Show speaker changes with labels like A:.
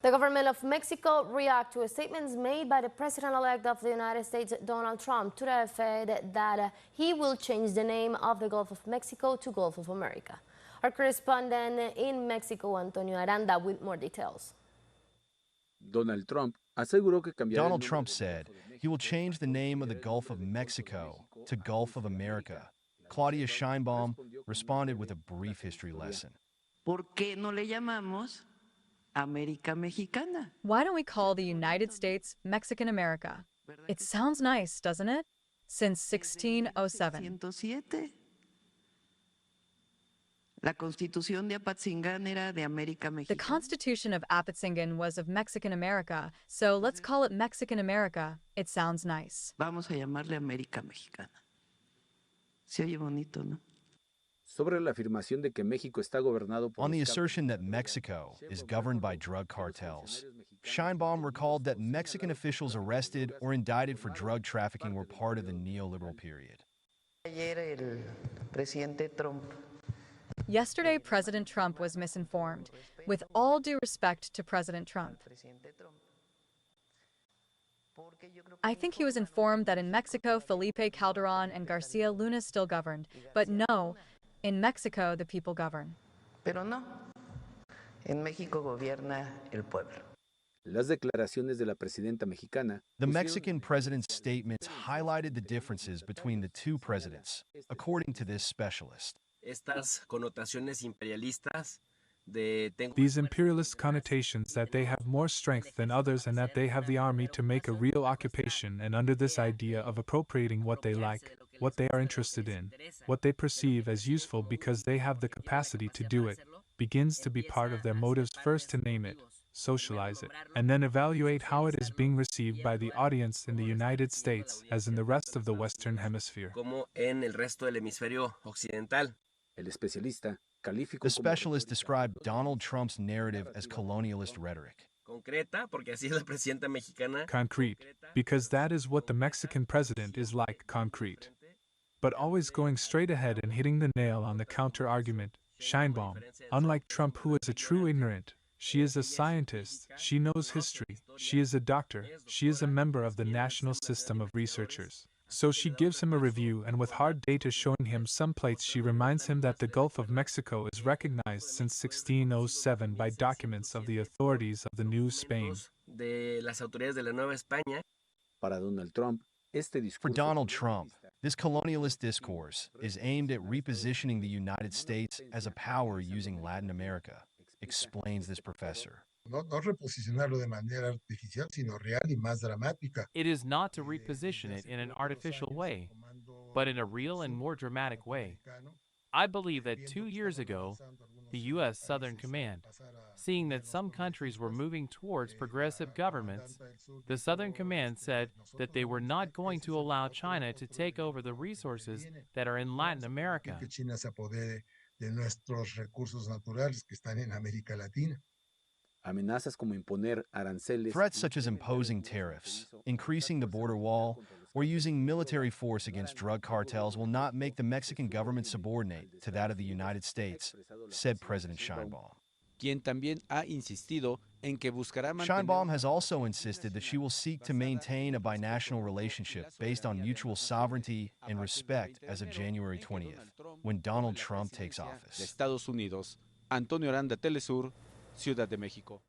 A: The government of Mexico reacted to statements made by the president-elect of the United States, Donald Trump, to the effect that he will change the name of the Gulf of Mexico to Gulf of America. Our correspondent in Mexico, Antonio Aranda, with more details.
B: Donald Trump said he will change the name of the Gulf of Mexico to Gulf of America. Claudia Sheinbaum responded with a brief history lesson.
C: ¿Por qué no le llamamos América Mexicana?
D: Why don't we call the United States Mexican America? It sounds nice, doesn't it? Since 1607.
C: 107. La Constitución de Apatzingán era de América Mexicana.
D: The Constitution of Apatzingán was of Mexican America, so let's call it Mexican America. It sounds nice.
C: Vamos a llamarle América Mexicana. Se oye bonito, ¿no?
B: On the assertion that Mexico is governed by drug cartels, Sheinbaum recalled that Mexican officials arrested or indicted for drug trafficking were part of the neoliberal period.
D: Yesterday, President Trump was misinformed. With all due respect to President Trump, I think he was informed that in Mexico, Felipe Calderón and Garcia Luna still governed. But no, in Mexico, the people govern.
C: Pero no. En México gobierna el pueblo.
B: The Mexican president's statements highlighted the differences between the two presidents, according to this specialist.
E: These imperialist connotations that they have more strength than others and that they have the army to make a real occupation, and under this idea of appropriating what they like, what they are interested in, what they perceive as useful because they have the capacity to do it, begins to be part of their motives, first to name it, socialize it, and then evaluate how it is being received by the audience in the United States as in the rest of the Western Hemisphere.
B: The specialist described Donald Trump's narrative as colonialist rhetoric.
E: Concrete, because that is what the Mexican president is like, concrete. But always going straight ahead and hitting the nail on the counter-argument. Sheinbaum, unlike Trump, who is a true ignorant, she is a scientist, she knows history, she is a doctor, she is a member of the national system of researchers. So she gives him a review, and with hard data showing him some plates, she reminds him that the Gulf of Mexico is recognized since 1607 by documents of the authorities of the New Spain.
B: For Donald Trump, this colonialist discourse is aimed at repositioning the United States as a power using Latin America, explains this professor.
F: It is not to reposition it in an artificial way, but in a real and more dramatic way. I believe that 2 years ago, the U.S. Southern Command, seeing that some countries were moving towards progressive governments, the Southern Command said that they were not going to allow China to take over the resources that are in Latin America.
B: Threats such as imposing tariffs, increasing the border wall, or using military force against drug cartels will not make the Mexican government subordinate to that of the United States, said President Sheinbaum. Sheinbaum has also insisted that she will seek to maintain a binational relationship based on mutual sovereignty and respect as of January 20th, when Donald Trump takes office.
G: Estados Unidos. Antonio Aranda, teleSUR, Ciudad de México.